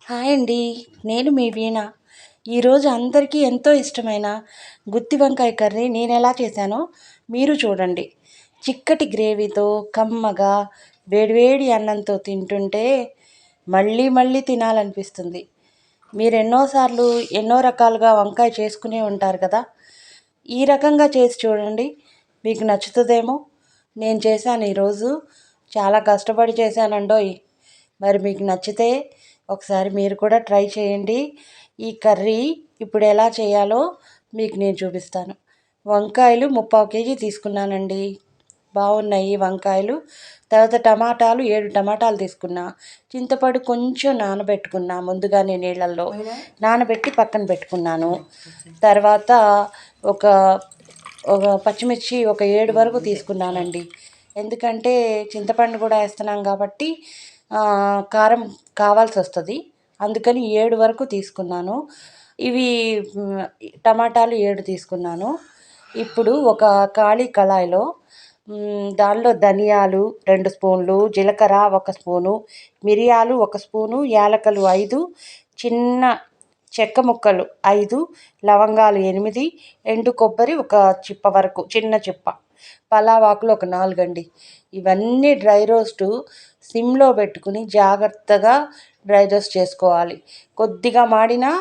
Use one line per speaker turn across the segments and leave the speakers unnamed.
Hi అండి. నేను మీ వీణ. ఈరోజు అందరికీ ఎంతో ఇష్టమైన గుత్తి వంకాయ కర్రీ నేనెలా చేశానో మీరు చూడండి. చిక్కటి గ్రేవీతో కమ్మగా వేడివేడి అన్నంతో తింటుంటే మళ్ళీ మళ్ళీ తినాలనిపిస్తుంది. మీరు ఎన్నోసార్లు ఎన్నో రకాలుగా వంకాయ చేసుకునే ఉంటారు కదా! ఈ రకంగా చేసి చూడండి. మీకు నచ్చుతుందేమో. నేను చేశాను ఈరోజు. చాలా కష్టపడి చేశానండోయ్! మరి మీకు నచ్చితే ఒకసారి మీరు కూడా ట్రై చేయండి. ఈ కర్రీ ఇప్పుడు ఎలా చేయాలో మీకు నేను చూపిస్తాను. వంకాయలు 3/4 కేజీ తీసుకున్నానండి. బాగున్నాయి వంకాయలు. తర్వాత టమాటాలు 7 టమాటాలు తీసుకున్నా. చింతపండు కొంచెం నానబెట్టుకున్నా ముందుగానే నీళ్ళల్లో నానబెట్టి పక్కన పెట్టుకున్నాను. తర్వాత ఒక ఒక పచ్చిమిర్చి ఒక 7 వరకు తీసుకున్నానండి. ఎందుకంటే చింతపండు కూడా వేస్తున్నాం కాబట్టి కారం కావాల్సి వస్తుంది. అందుకని 7 వరకు తీసుకున్నాను. ఇవి టమాటాలు 7 తీసుకున్నాను. ఇప్పుడు ఒక ఖాళీ కళాయిలో దానిలో ధనియాలు 2 స్పూన్లు, జీలకర్ర 1 స్పూను, మిరియాలు 1 స్పూను, యాలకులు 5, చిన్న చెక్క ముక్కలు 5, లవంగాలు 8, ఎండు కొబ్బరి ఒక చిప్ప వరకు, చిన్న చిప్ప, పలావాకులు ఒక 4 అండి. ఇవన్నీ డ్రై రోస్టు సిమ్లో పెట్టుకుని జాగ్రత్తగా డ్రై రోస్ట్ చేసుకోవాలి. కొద్దిగా మాడినా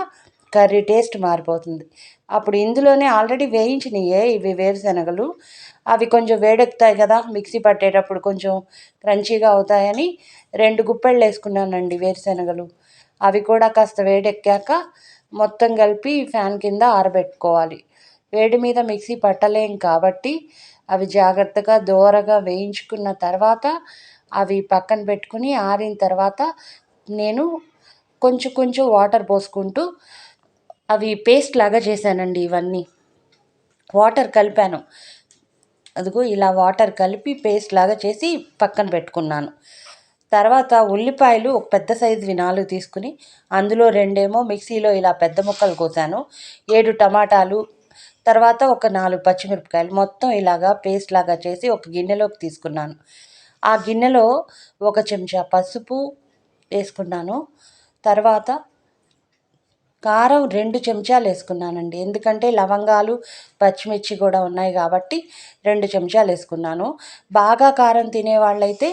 కర్రీ టేస్ట్ మారిపోతుంది. అప్పుడు ఇందులోనే ఆల్రెడీ వేయించినయే ఇవి వేరుశనగలు. అవి కొంచెం వేడెక్కుతాయి కదా, మిక్సీ పట్టేటప్పుడు కొంచెం క్రంచీగా అవుతాయని 2 గుప్పెళ్ళు వేసుకున్నానండి వేరుశనగలు. అవి కూడా కాస్త వేడెక్కాక మొత్తం కలిపి ఫ్యాన్ కింద ఆరబెట్టుకోవాలి. వేడి మీద మిక్సీ పట్టలేం కాబట్టి అవి జాగ్రత్తగా దోరగా వేయించుకున్న తర్వాత అవి పక్కన పెట్టుకుని ఆరిన తర్వాత నేను కొంచెం కొంచెం వాటర్ పోసుకుంటూ అవి పేస్ట్ లాగా చేశానండి. ఇవన్నీ వాటర్ కలిపాను. అదిగో ఇలా వాటర్ కలిపి పేస్ట్ లాగా చేసి పక్కన పెట్టుకున్నాను. తర్వాత ఉల్లిపాయలు ఒక పెద్ద సైజువి 4 తీసుకుని అందులో 2 మిక్సీలో ఇలా పెద్ద ముక్కలు కోసాను. 7 టమాటాలు, తర్వాత ఒక 4 పచ్చిమిరపకాయలు మొత్తం ఇలాగా పేస్ట్ లాగా చేసి ఒక గిన్నెలోకి తీసుకున్నాను. ఆ గిన్నెలో 1 చెంచా పసుపు వేసుకున్నాను. తర్వాత కారం 2 చెంచాలు వేసుకున్నానండి. ఎందుకంటే లవంగాలు పచ్చిమిర్చి కూడా ఉన్నాయి కాబట్టి 2 చెంచాలు వేసుకున్నాను. బాగా కారం తినేవాళ్ళైతే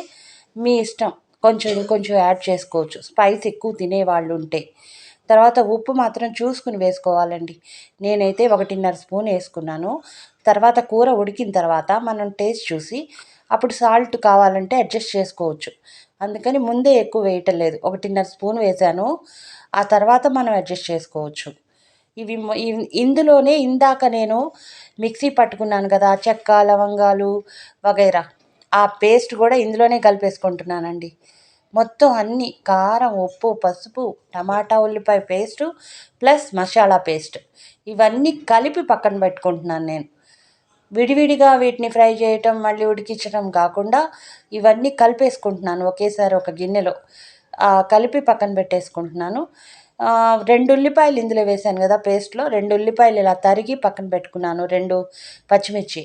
మీ ఇష్టం, కొంచెం ఇంకొంచెం యాడ్ చేసుకోవచ్చు, స్పైస్ ఎక్కువ తినేవాళ్ళు ఉంటే. తర్వాత ఉప్పు మాత్రం చూసుకుని వేసుకోవాలండి. నేనైతే 1.5 స్పూన్ వేసుకున్నాను. తర్వాత కూర ఉడికిన తర్వాత మనం టేస్ట్ చూసి అప్పుడు సాల్ట్ కావాలంటే అడ్జస్ట్ చేసుకోవచ్చు. అందుకని ముందే ఎక్కువ వేయటం లేదు, 1.5 స్పూన్ వేసాను. ఆ తర్వాత మనం అడ్జస్ట్ చేసుకోవచ్చు. ఇవి ఇందులోనే ఇందాక నేను మిక్సీ పట్టుకున్నాను కదా, చెక్క లవంగాలు వగైరా, ఆ పేస్ట్ కూడా ఇందులోనే కలిపేసుకుంటున్నానండి. మొత్తం అన్నీ కారం, ఉప్పు, పసుపు, టమాటా ఉల్లిపాయ పేస్టు ప్లస్ మసాలా పేస్ట్ ఇవన్నీ కలిపి పక్కన పెట్టుకుంటున్నాను నేను. విడివిడిగా వీటిని ఫ్రై చేయటం మళ్ళీ ఉడికించడం కాకుండా ఇవన్నీ కలిపేసుకుంటున్నాను ఒకేసారి ఒక గిన్నెలో. కలిపి పక్కన పెట్టేసుకుంటున్నాను. 2 ఉల్లిపాయలు ఇందులో వేసాను కదా పేస్ట్లో, 2 ఉల్లిపాయలు ఇలా తరిగి పక్కన పెట్టుకున్నాను, 2 పచ్చిమిర్చి.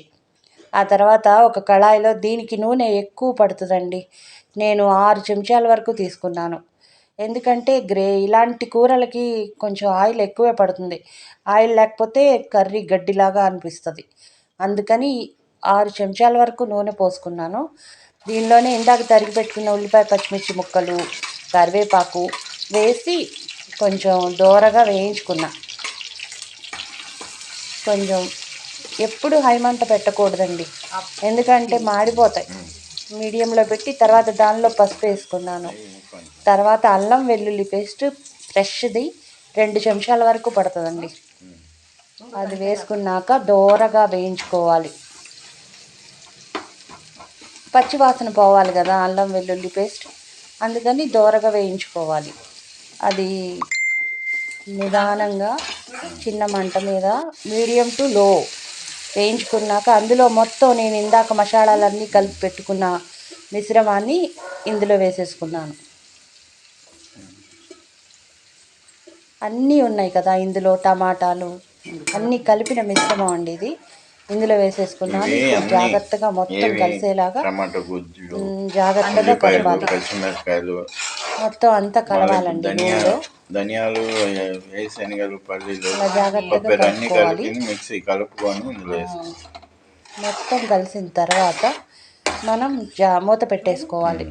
ఆ తర్వాత ఒక కళాయిలో, దీనికి నూనె ఎక్కువ పడుతుందండి, నేను 6 చెంచాల వరకు తీసుకున్నాను. ఎందుకంటే ఇలాంటి కూరలకి కొంచెం ఆయిల్ ఎక్కువే పడుతుంది. ఆయిల్ లేకపోతే కర్రీ గడ్డిలాగా అనిపిస్తుంది. అందుకని 6 చెంచాల వరకు నూనె పోసుకున్నాను. దీనిలోనే ఇందాక తరిగి పెట్టుకున్న ఉల్లిపాయ పచ్చిమిర్చి ముక్కలు, కరివేపాకు వేసి కొంచెం దోరగా వేయించుకున్నా. కొంచెం ఎప్పుడు హైమంట పెట్టకూడదండి, ఎందుకంటే మాడిపోతాయి. మీడియంలో పెట్టి తర్వాత దానిలో పసుపు వేసుకున్నాను. తర్వాత అల్లం వెల్లుల్లి పేస్ట్ ఫ్రెష్ది 2 చెంచాల వరకు పడుతుందండి. అది వేసుకున్నాక దోరగా వేయించుకోవాలి. పచ్చివాసన పోవాలి కదా అల్లం వెల్లుల్లి పేస్ట్, అందుకని దోరగా వేయించుకోవాలి. అది నిదానంగా చిన్న మంట మీద మీడియం టు లో వేయించుకున్నాక అందులో మొత్తం నేను ఇందాక మసాలాలన్నీ కలిపి పెట్టుకున్న మిశ్రమాన్ని ఇందులో వేసేసుకున్నాను. అన్నీ ఉన్నాయి కదా ఇందులో, టమాటాలు అన్నీ కలిపిన మిశ్రమం అండి ఇది. ఇందులో వేసేసుకున్నాను. జాగ్రత్తగా మొత్తం కలిసేలాగా జాగ్రత్తగా కలపాలి. మొత్తం అంతా కలవాలండి నూనెలో.
ధనియాలు, వేరుశనగలు, పల్లీలు,
ఇలా జాగ్రత్తగా
కొబ్బరి అన్ని
కలుపుకోవాలి.
కలిపి మిక్సీ కలుపుకొని ఇందులో
మొత్తం కలిసిన తర్వాత మనం మూత పెట్టేసుకోవాలి.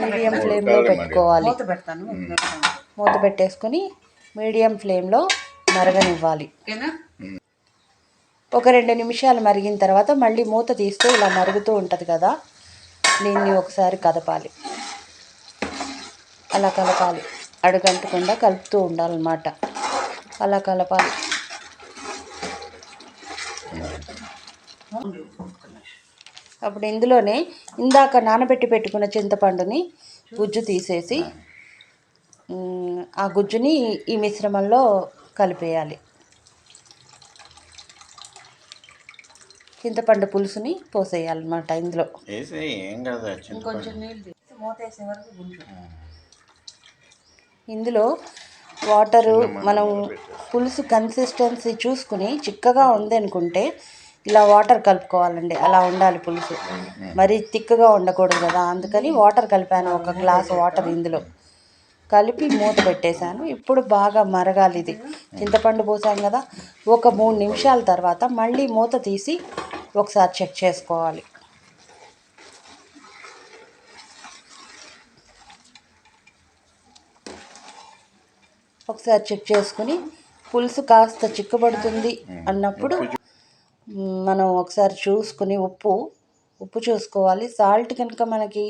మీడియం ఫ్లేమ్లో పెట్టుకోవాలి. మూత పెట్టేసుకుని మీడియం ఫ్లేమ్లో మరగనివ్వాలి. ఒక 2 నిమిషాలు మరిగిన తర్వాత మళ్ళీ మూత తీస్తే ఇలా మరుగుతూ ఉంటుంది కదా, దీన్ని ఒకసారి కదపాలి. అలా కలపాలి, అడుగంటకుండా కలుపుతూ ఉండాలన్నమాట. అలా కలపాలి. అప్పుడు ఇందులోనే ఇందాక నానబెట్టి పెట్టుకున్న చింతపండుని గుజ్జు తీసేసి ఆ గుజ్జుని ఈ మిశ్రమంలో కలిపేయాలి. చింతపండు పులుసుని పోసేయాలన్నమాట ఇందులో. కొంచెం నీళ్ళు తీసి మూత వేసే వరకు ఇందులో వాటరు మనం పులుసు కన్సిస్టెన్సీ చూసుకుని చిక్కగా ఉంది అనుకుంటే ఇలా వాటర్ కలుపుకోవాలండి. అలా ఉండాలి పులుసు, మరీ తిక్కగా ఉండకూడదు కదా, అందుకని వాటర్ కలిపాను. 1 గ్లాస్ వాటర్ ఇందులో కలిపి మూత పెట్టేశాను. ఇప్పుడు బాగా మరగాలి. ఇది చింతపండు పోసాం కదా, ఒక 3 నిమిషాల తర్వాత మళ్ళీ మూత తీసి ఒకసారి చెక్ చేసుకోవాలి. ఒకసారి చెక్ చేసుకుని పులుసు కాస్త చిక్కబడుతుంది అన్నప్పుడు మనం ఒకసారి చూసుకుని ఉప్పు చూసుకోవాలి. సాల్ట్ కనుక మనకి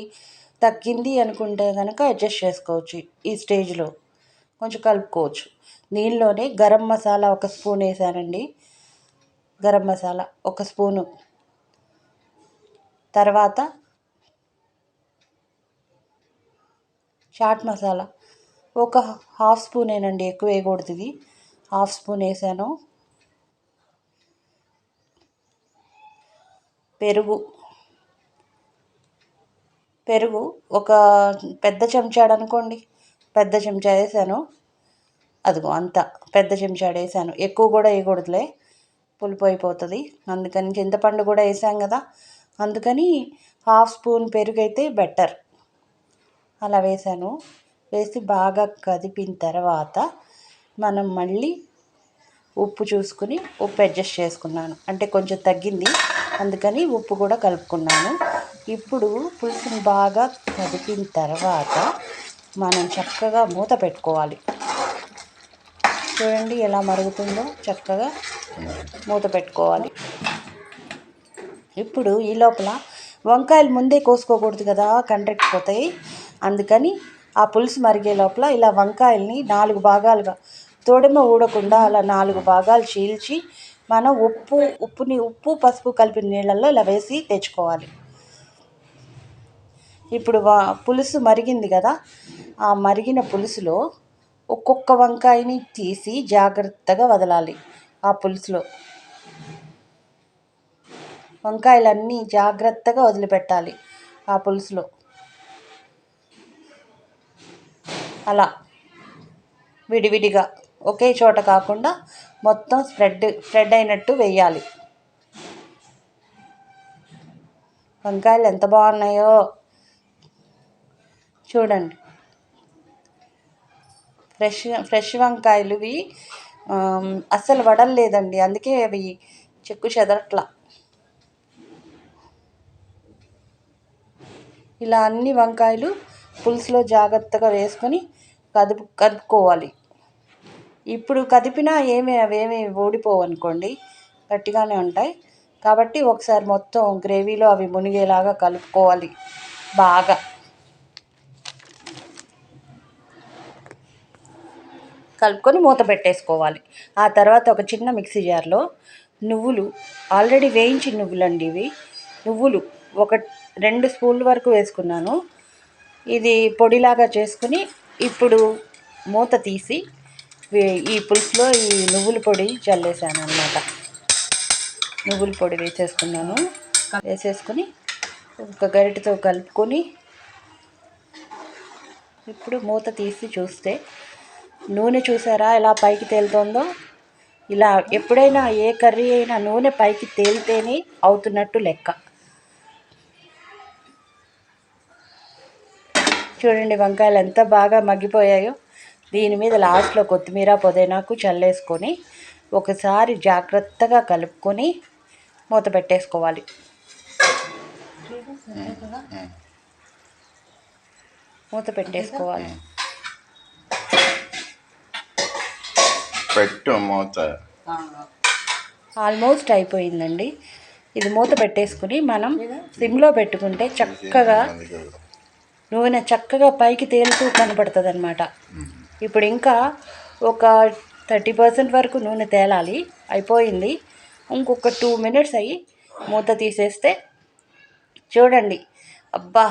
తగ్గింది అనుకుంటే కనుక అడ్జస్ట్ చేసుకోవచ్చు. ఈ స్టేజ్లో కొంచెం కలుపుకోవచ్చు. దీనిలోనే గరం మసాలా 1 స్పూన్ వేసానండి. గరం మసాలా 1 స్పూను, తర్వాత చాట్ మసాలా 1/2 స్పూనేనండి, ఎక్కువ వేయకూడదు. ఇది 1/2 స్పూన్ వేసాను. పెరుగు 1 పెద్ద చెంచాడు అనుకోండి, పెద్ద చెంచా వేసాను. అదిగో అంత పెద్ద చెంచాడు వేసాను. ఎక్కువ కూడా వేయకూడదులే, పులుపు అయిపోతుంది. అందుకని చింతపండు కూడా వేసాం కదా, అందుకని 1/2 స్పూన్ పెరుగు అయితే బెటర్. అలా వేసాను. వేసి బాగా కదిపిన తర్వాత మనం మళ్ళీ ఉప్పు చూసుకుని ఉప్పు అడ్జస్ట్ చేసుకున్నాను. అంటే కొంచెం తగ్గింది, అందుకని ఉప్పు కూడా కలుపుకున్నాను. ఇప్పుడు పులుసుని బాగా కదిపిన తర్వాత మనం చక్కగా మూత పెట్టుకోవాలి. చూడండి ఎలా మరుగుతుందో, చక్కగా మూత పెట్టుకోవాలి. ఇప్పుడు ఈ లోపల వంకాయలు ముందే కోసుకోకూడదు కదా, కండ్రెక్కిపోతాయి. అందుకని ఆ పులుసు మరిగే లోపల ఇలా వంకాయల్ని 4 భాగాలుగా, తోడేమో ఊడకుండా అలా 4 భాగాలు చీల్చి మనం ఉప్పు పసుపు కలిపిన నీళ్ళల్లో ఇలా వేసి తెచ్చుకోవాలి. ఇప్పుడు పులుసు మరిగింది కదా, ఆ మరిగిన పులుసులో ఒక్కొక్క వంకాయని తీసి జాగ్రత్తగా వదలాలి. ఆ పులుసులో వంకాయలన్నీ జాగ్రత్తగా వదిలిపెట్టాలి. ఆ పులుసులో అలా విడివిడిగా ఒకే చోట కాకుండా మొత్తం స్ప్రెడ్ అయినట్టు వేయాలి. వంకాయలు ఎంత బాగున్నాయో చూడండి. ఫ్రెష్ వంకాయలు ఇవి అస్సలు వడల్లేదండి, అందుకే అవి చెక్కు చెదరట్లా. ఇలా అన్ని వంకాయలు పులుసులో వేసుకొని కదుపుకోవాలి. ఇప్పుడు కదిపినా అవేమీ ఊడిపోవు అనుకోండి, గట్టిగానే ఉంటాయి. కాబట్టి ఒకసారి మొత్తం గ్రేవీలో అవి మునిగేలాగా కలుపుకోవాలి. బాగా కలుపుకొని మూత పెట్టేసుకోవాలి. ఆ తర్వాత ఒక చిన్న మిక్సీ జార్లో నువ్వులు, ఆల్రెడీ వేయించిన నువ్వులండి ఇవి. నువ్వులు 2 స్పూన్ల వరకు వేసుకున్నాను. ఇది పొడిలాగా చేసుకుని ఇప్పుడు మూత తీసి ఈ పులుసులో ఈ నువ్వుల పొడి చల్లేసాను అన్నమాట. నువ్వుల పొడి వేసేసుకుని ఒక గరిటెతో కలుపుకొని ఇప్పుడు మూత తీసి చూస్తే నూనె చూసారా ఎలా పైకి తేలుతోందో. ఇలా ఎప్పుడైనా ఏ కర్రీ అయినా నూనె పైకి తేలితేనే అవుతున్నట్టు లెక్క. చూడండి వంకాయలు ఎంత బాగా మగ్గిపోయాయో. దీని మీద లాస్ట్లో కొత్తిమీర పుదీనాకు చల్లేసుకొని ఒకసారి జాగ్రత్తగా కలుపుకొని మూత పెట్టేసుకోవాలి. మూత పెట్టేసుకోవాలి.
పెట్టు మూత.
ఆల్మోస్ట్ అయిపోయిందండి. ఇది మూత పెట్టేసుకుని మనం సిమ్లో పెట్టుకుంటే చక్కగా నూనె చక్కగా పైకి తేలుతూ కనపడుతుంది అనమాట. ఇప్పుడు ఇంకా ఒక 30% వరకు నూనె తేలాలి. అయిపోయింది. ఇంకొక 2 మినిట్స్ అయ్యి మూత తీసేస్తే చూడండి, అబ్బా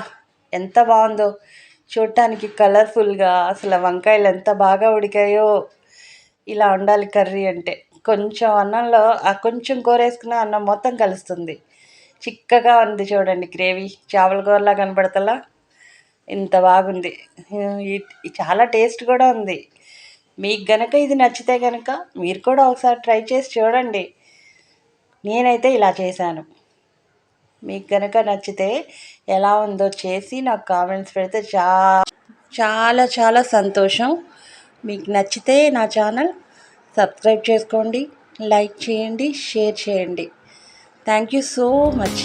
ఎంత బాగుందో చూడటానికి కలర్ఫుల్గా. అసలు వంకాయలు ఎంత బాగా ఉడికాయో. ఇలా ఉండాలి కర్రీ అంటే. కొంచెం అన్నంలో కొంచెం కూర వేసుకున్న అన్నం మొత్తం కలుస్తుంది. చిక్కగా ఉంది చూడండి గ్రేవీ, చేపల కూరలా కనపడతలా ఇంత బాగుంది. చాలా టేస్ట్ కూడా ఉంది. మీకు గనక ఇది నచ్చితే కనుక మీరు కూడా ఒకసారి ట్రై చేసి చూడండి. నేనైతే ఇలా చేశాను. మీకు కనుక నచ్చితే ఎలా ఉందో చేసి నాకు కామెంట్స్ పెడితే చాలా చాలా సంతోషం. మీకు నచ్చితే నా ఛానల్ సబ్స్క్రైబ్ చేసుకోండి, లైక్ చేయండి, షేర్ చేయండి. Thank you so much.